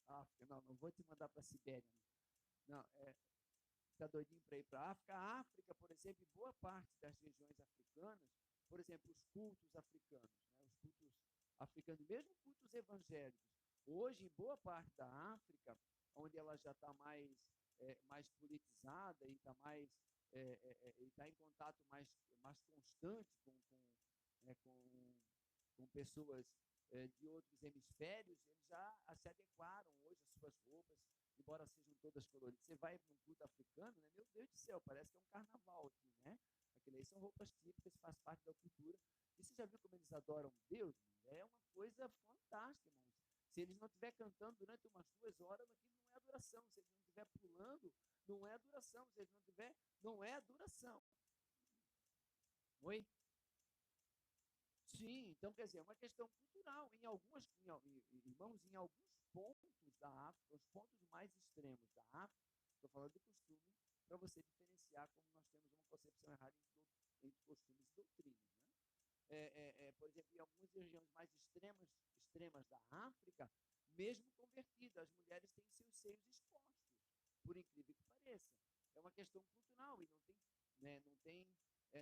África, não vou te mandar para a Sibéria, não, está doidinho para ir para a África. A África, por exemplo, em boa parte das regiões africanas, por exemplo, os cultos africanos, né, os cultos africanos, mesmo cultos evangélicos, hoje, em boa parte da África, onde ela já está mais politizada e está está em contato mais constante com pessoas de outros hemisférios, eles já se adequaram hoje às suas roupas, embora sejam todas coloridas. Você vai para um culto africano, né? Meu Deus do céu, parece que é um carnaval aqui, né? Aquilo aí são roupas típicas, faz parte da cultura. E você já viu como eles adoram Deus? É uma coisa fantástica, irmãos. Se eles não estiver cantando durante umas 2 horas, aquilo não é adoração. Se eles não estiver pulando, não é adoração. Se eles não estiver, não é adoração. Oi? Sim, então quer dizer, é uma questão cultural. Irmãos, em alguns pontos da África, os pontos mais extremos da África, estou falando de costume, para você diferenciar como nós temos uma concepção errada entre costumes e doutrinas. Né? Por exemplo, em algumas regiões mais extremas da África, mesmo convertidas, as mulheres têm seus seios expostos, por incrível que pareça. É uma questão cultural e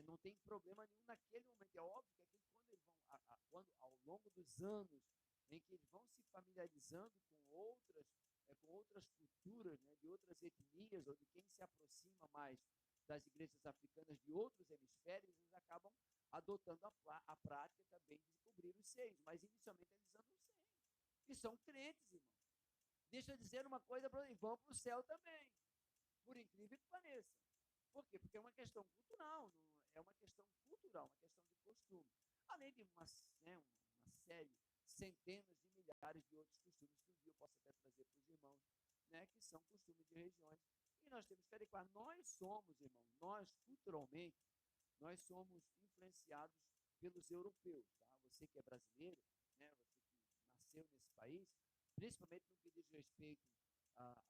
não tem problema nenhum naquele momento. É óbvio que quando eles vão, quando ao longo dos anos em que eles vão se familiarizando com outras culturas, né, de outras etnias, ou de quem se aproxima mais das igrejas africanas de outros hemisférios, eles acabam adotando a prática também de cobrir os seios, mas inicialmente eles andam sem. E são crentes, irmão. Deixa eu dizer uma coisa para eles, vão para o céu também, por incrível que pareça. Por quê? Porque é uma questão cultural, é uma questão cultural, uma questão de costume. Além de uma série, centenas de milhares de outros costumes que um dia eu posso até trazer para os irmãos, né, que são costumes de regiões. E nós temos que adequar. Nós somos, irmão, nós culturalmente, nós somos influenciados pelos europeus. Tá? Você que é brasileiro, né, você que nasceu nesse país, principalmente no que diz respeito a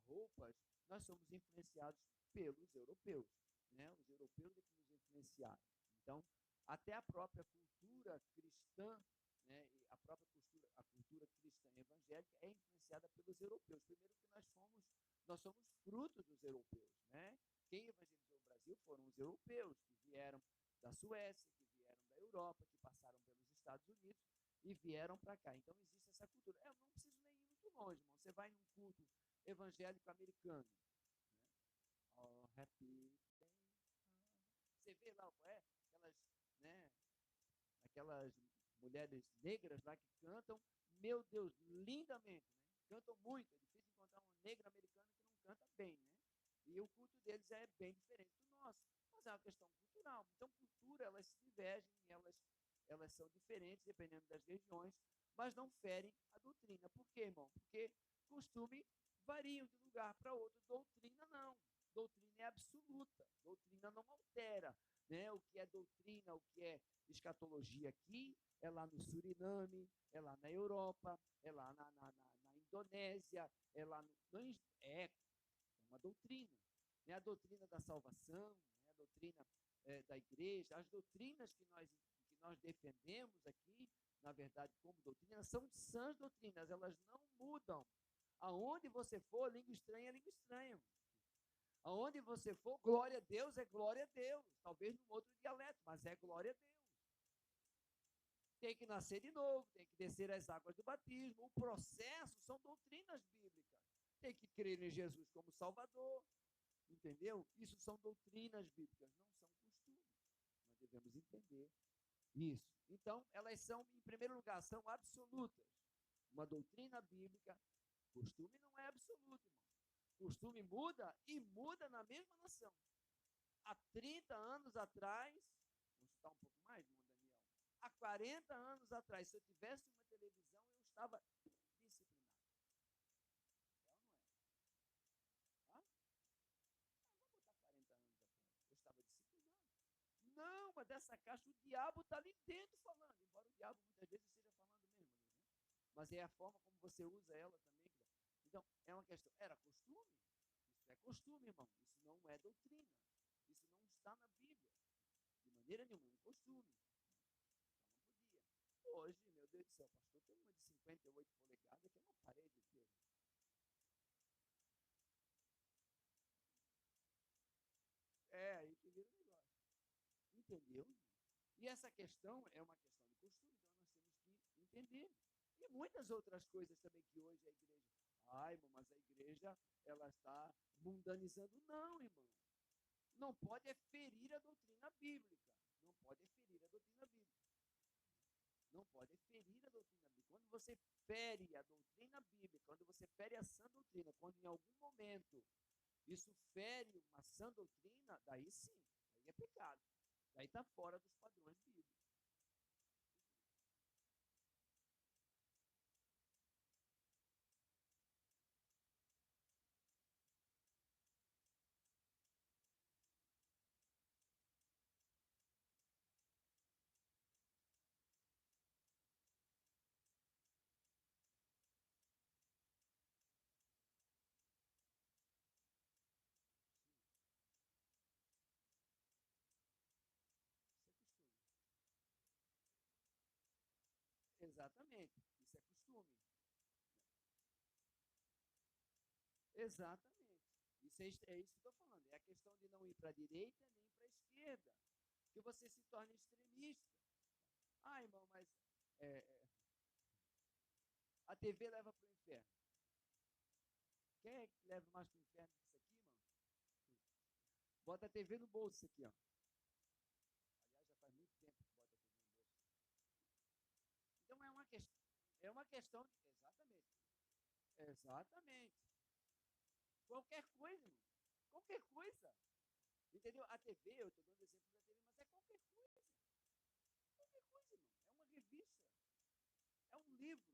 roupas, nós somos influenciados pelos europeus. Né? Os europeus é que nos influenciaram. Então, até a própria cultura cristã, né, a cultura cristã evangélica é influenciada pelos europeus. Primeiro que nós somos frutos dos europeus. Né? Quem evangelizou o Brasil foram os europeus, que vieram da Suécia, que vieram da Europa, que passaram pelos Estados Unidos e vieram para cá. Então, existe essa cultura. Eu não preciso nem ir muito longe, irmão. Você vai num culto evangélico americano, oh, happy day. Você vê lá, aquelas mulheres negras lá que cantam, meu Deus, lindamente, né? Cantam muito, é difícil encontrar um negro americano que não canta bem, né? E o culto deles é bem diferente do nosso, mas é uma questão cultural. Então, cultura, elas se divergem, elas são diferentes dependendo das regiões, mas não ferem a doutrina. Por quê, irmão? Porque costume variam de lugar para outro, doutrina não. Doutrina é absoluta, doutrina não altera. Né? O que é doutrina, o que é escatologia aqui, é lá no Suriname, é lá na Europa, é lá na Indonésia, é lá é uma doutrina. Né? A doutrina da salvação, né? A doutrina da igreja, as doutrinas que nós defendemos aqui, na verdade, como doutrina, são sãs doutrinas, elas não mudam. Aonde você for, língua estranha é língua estranha. Aonde você for, glória a Deus é glória a Deus. Talvez num outro dialeto, mas é glória a Deus. Tem que nascer de novo, tem que descer as águas do batismo. O processo são doutrinas bíblicas. Tem que crer em Jesus como Salvador. Entendeu? Isso são doutrinas bíblicas, não são costumes. Nós devemos entender isso. Então, elas são, em primeiro lugar, são absolutas. Uma doutrina bíblica, costume não é absoluto, irmão. Costume muda e muda na mesma nação. Há 30 anos atrás, vamos chutar um pouco mais, irmão Daniel, há 40 anos atrás, se eu tivesse uma televisão, eu estava disciplinado. É ou não é? Hã? Vamos botar 40 anos atrás. Eu estava disciplinado. Não, mas dessa caixa o diabo está ali dentro falando, embora o diabo muitas vezes esteja falando mesmo ali, né? Mas é a forma como você usa ela também. Então, é uma questão. Era costume? Isso é costume, irmão. Isso não é doutrina. Isso não está na Bíblia. De maneira nenhuma, é um costume. Então não podia. Hoje, meu Deus do céu, pastor, tem uma de 58 polegadas que é uma parede inteira. É, aí que vira o negócio. Entendeu? E essa questão é uma questão de costume, então nós temos que entender. E muitas outras coisas também que hoje a igreja. Ai, irmão, mas a igreja ela está mundanizando. Não, irmão. Não pode é ferir a doutrina bíblica. Não pode é ferir a doutrina bíblica. Não pode é ferir a doutrina bíblica. Quando você fere a doutrina bíblica, quando você fere a sã doutrina, quando em algum momento isso fere uma sã doutrina, daí sim, aí é pecado. Daí está fora dos padrões bíblicos. Sim, isso é costume. Exatamente, isso é costume. Exatamente. Isso é isso que eu estou falando. É a questão de não ir para a direita nem para a esquerda. Que você se torna extremista. Ah, irmão, mas é, a TV leva para o inferno. Quem é que leva mais para o inferno que isso aqui, irmão? Bota a TV no bolso, isso aqui, ó. Aliás, já faz muito tempo que bota a TV no bolso. Então é uma questão de. Exatamente. Exatamente. Qualquer coisa, irmão. Qualquer coisa. Entendeu? A TV, eu estou dando exemplo da TV, mas é qualquer coisa. Qualquer coisa, irmão. É uma revista, é um livro,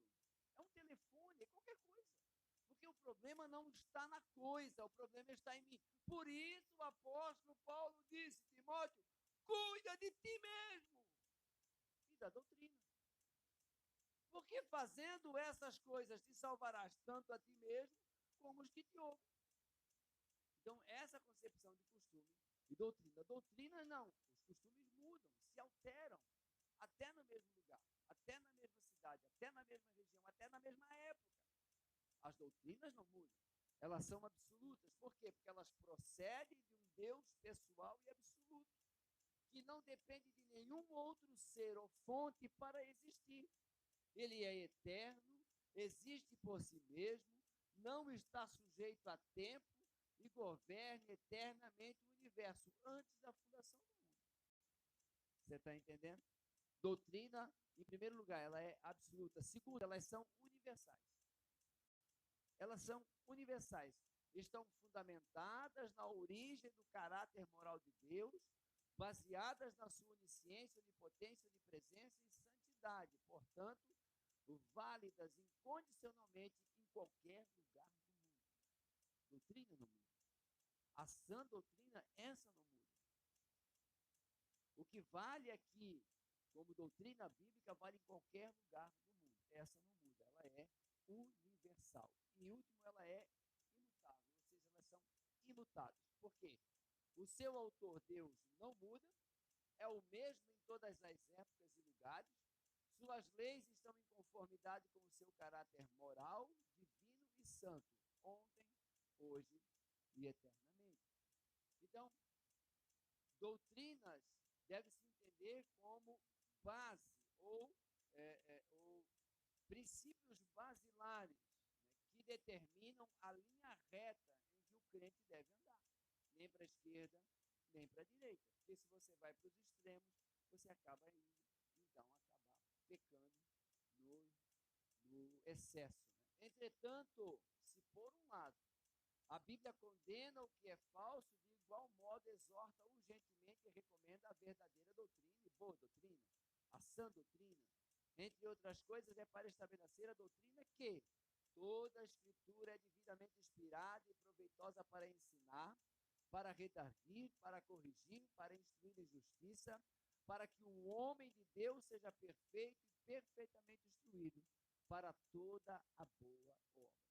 é um telefone, é qualquer coisa. Porque o problema não está na coisa, o problema está em mim. Por isso o apóstolo Paulo disse, Timóteo, cuida de ti mesmo e da doutrina. Porque fazendo essas coisas te salvarás tanto a ti mesmo como os que te ouvem. Então, essa concepção de costume e doutrina. Doutrina não, os costumes mudam, se alteram, até no mesmo lugar, até na mesma cidade, até na mesma região, até na mesma época. As doutrinas não mudam. Elas são absolutas. Por quê? Porque elas procedem de um Deus pessoal e absoluto, que não depende de nenhum outro ser ou fonte para existir. Ele é eterno, existe por si mesmo, não está sujeito a tempo e governa eternamente o universo antes da fundação do mundo. Você está entendendo? Doutrina, em primeiro lugar, ela é absoluta. Segundo, elas são universais. Elas são universais. Estão fundamentadas na origem do caráter moral de Deus, baseadas na sua onisciência, onipotência, onipresença e santidade. Portanto, válidas incondicionalmente em qualquer lugar do mundo. Doutrina não muda. A sã doutrina, essa não muda. O que vale aqui, como doutrina bíblica, vale em qualquer lugar do mundo. Essa não muda, ela é universal. E, em último, ela é imutável, ou seja, elas são imutáveis. Por quê? O seu autor, Deus, não muda, é o mesmo em todas as épocas e lugares, suas leis estão em conformidade com o seu caráter moral, divino e santo, ontem, hoje e eternamente. Então, doutrinas deve-se entender como base ou princípios basilares, né, que determinam a linha reta em que o crente deve andar. Nem para a esquerda, nem para a direita. Porque se você vai para os extremos, você acaba indo, então, acabar pecando no excesso. Né? Entretanto, se por um lado a Bíblia condena o que é falso, de igual modo exorta urgentemente e recomenda a verdadeira doutrina e boa doutrina, a sã doutrina. Entre outras coisas, é para estabelecer a doutrina que toda a Escritura é devidamente inspirada e proveitosa para ensinar, para redarguir, para corrigir, para instruir em justiça, para que o homem de Deus seja perfeito e perfeitamente instruído para toda a boa obra.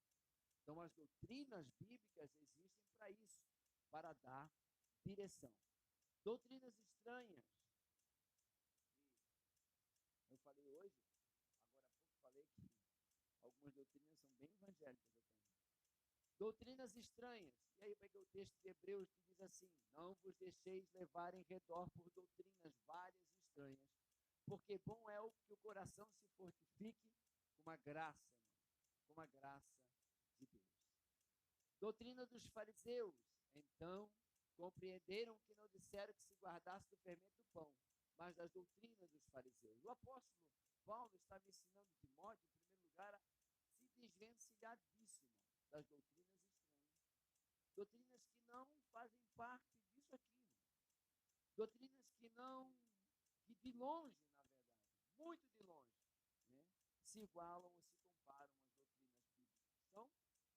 Então, as doutrinas bíblicas existem para isso, para dar direção. Doutrinas estranhas. Eu falei hoje, agora há pouco falei que algumas doutrinas são bem evangélicas até. Doutrinas estranhas. E aí eu peguei o texto de Hebreus que diz assim: não vos deixeis levar em redor por doutrinas várias e estranhas, porque bom é o que o coração se fortifique com a graça, com a graça de Deus. Doutrina dos fariseus. Então, compreenderam que não disseram que se guardasse do fermento do pão, mas das doutrinas dos fariseus. O apóstolo Paulo estava ensinando Timóteo, em primeiro lugar, a se desvencilhar disso, irmão, das doutrinas estranhas. Doutrinas que não fazem parte disso aqui, irmão. Doutrinas que não, que de longe, na verdade, muito de longe, né, se igualam ou se comparam às doutrinas bíblicas. São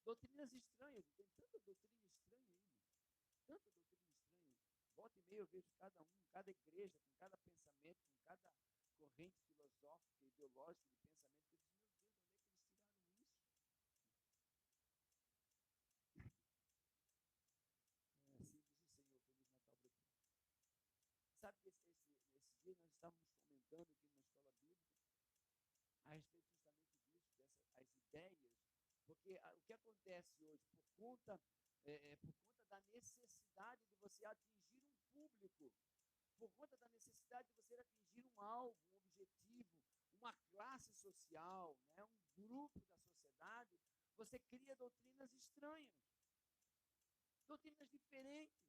doutrinas estranhas, tem tanta doutrina estranha aí, irmão. Tanta doutrina estranha. Volta e meia eu vejo cada igreja, com cada pensamento, com cada corrente filosófica, ideológica de pensamento, que eu digo, meu Deus, onde é que eles tiraram isso? Assim diz o Senhor, Feliz Natal para ti. Sabe que esses dias nós estávamos comentando aqui numa escola bíblica a respeito justamente disso, as ideias, porque o que acontece hoje, por conta da necessidade de você atingir um público, por conta da necessidade de você atingir um alvo, um objetivo, uma classe social, né, um grupo da sociedade, você cria doutrinas estranhas, doutrinas diferentes.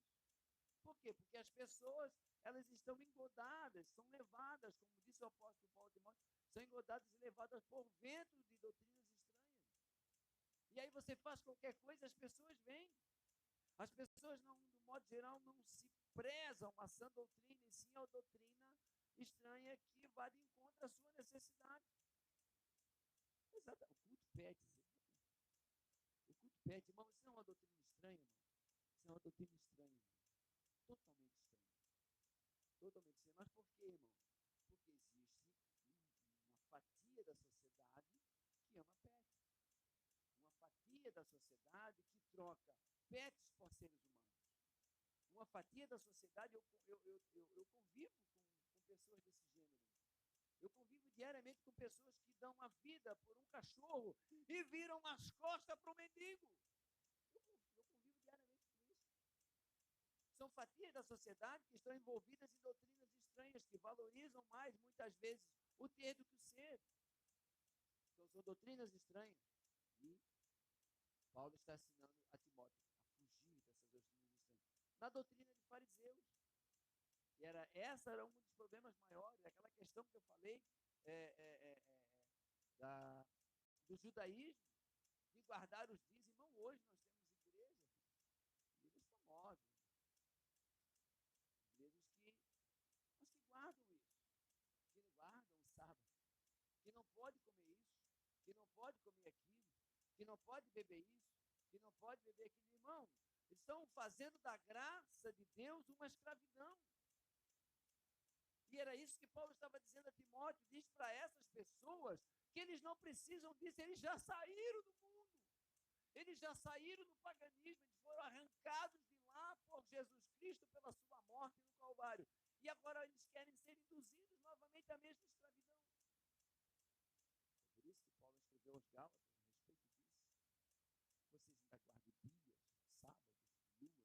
Por quê? Porque as pessoas, elas estão engodadas, são levadas, como disse o apóstolo Paulo Timóteo, são engodadas e levadas por vento de doutrinas estranhas. E aí você faz qualquer coisa, as pessoas vêm. As pessoas, não, do modo geral, não se prezam a sã doutrina, e sim a doutrina estranha que vai de encontro à sua necessidade. Exato. O culto pede. O culto pede, irmão, isso não é uma doutrina estranha, irmão. Isso é uma doutrina estranha, irmão. Totalmente estranha. Totalmente estranha. Mas por quê, irmão? Porque existe uma fatia da sociedade que ama pet. Uma fatia da sociedade que troca pets por seres humanos. Uma fatia da sociedade, eu convivo com pessoas desse gênero. Eu convivo diariamente com pessoas que dão a vida por um cachorro e viram as costas para o mendigo. Eu convivo diariamente com isso. São fatias da sociedade que estão envolvidas em doutrinas estranhas, que valorizam mais, muitas vezes, o ter do que o ser. Então, são doutrinas estranhas. E Paulo está ensinando a Timóteo a fugir dessas doutrinas estranhas. Na doutrina de fariseus. E essa era um dos problemas maiores, aquela questão que eu falei do judaísmo, de guardar os dias. Irmão, hoje nós temos igrejas famosas, igrejas que guardam isso, que não guardam o sábado, que não pode comer isso, que não pode comer aquilo, que não pode beber isso, que não pode beber aquilo. Irmão, eles estão fazendo da graça de Deus uma escravidão. E era isso que Paulo estava dizendo a Timóteo, diz para essas pessoas que eles não precisam disso, eles já saíram do mundo, eles já saíram do paganismo, eles foram arrancados de lá por Jesus Cristo, pela sua morte no Calvário, e agora eles querem ser induzidos novamente à mesma escravidão. É por isso que Paulo escreveu aos Gálatas a respeito disso. Vocês ainda guardam dias, sábados, luas.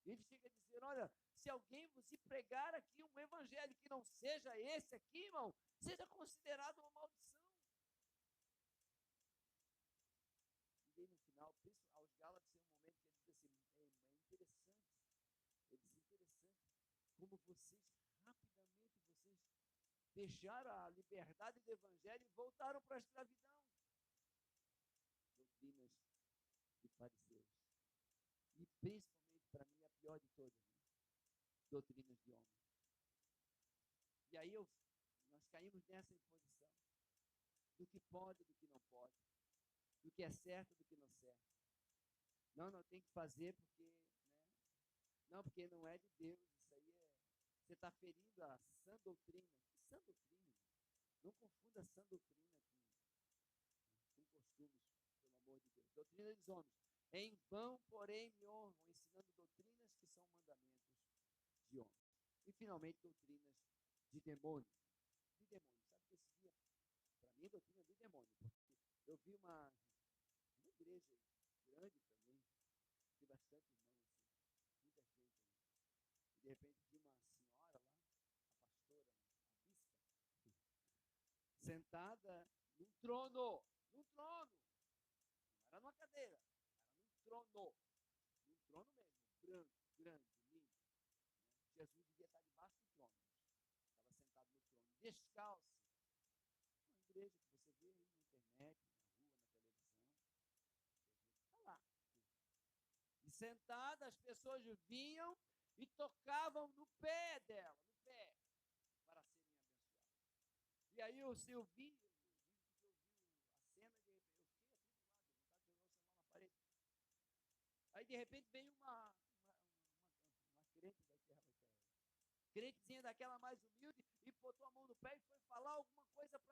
E ele chega a dizer, olha, se alguém vos pregar aqui um evangelho que não seja esse aqui, irmão, seja considerado uma maldição. E aí no final, aos Gálatas tem um momento que ele diz assim, é interessante, ele diz, interessante, como vocês, rapidamente, vocês deixaram a liberdade do evangelho e voltaram para a escravidão. Doutrinas de fariseus. E principalmente, para mim, a pior de todas, né? Doutrinas de homens. E aí nós caímos nessa imposição do que pode, do que não pode, do que é certo, do que não é certo. Não, não tem que fazer porque, né? Não, porque não é de Deus. Isso aí é. Você está ferindo a sã doutrina. Que sã doutrina? Não confunda sã doutrina com costumes, pelo amor de Deus. Doutrina dos homens. Em vão, porém, me honram, ensinando doutrinas que são mandamentos de homens. E, finalmente, doutrinas de demônio. De demônio. Sabe que esse dia, para mim, é doutrina de demônio. Porque eu vi uma igreja grande também, tem bastante irmãos, assim, muita gente ali. E, de repente, vi uma senhora lá, a pastora, a bispa, sentada num trono. Num trono. Não era numa cadeira, era num trono. Num trono mesmo, branco, grande, lindo. Né? Jesus devia estar debaixo do trono. Estava sentado no trono, descalço. Uma igreja que você vê aí na internet, na rua, na televisão. Jesus está lá. E sentada, as pessoas vinham e tocavam no pé dela, no pé, para serem abençoadas. E aí o Silvinho, eu vi a cena, de repente, eu fiquei atribulado, vontade de jogar o celular na parede. Aí de repente veio uma crente daquela, crentezinha daquela mais humilde, e botou a mão no pé e foi falar alguma coisa para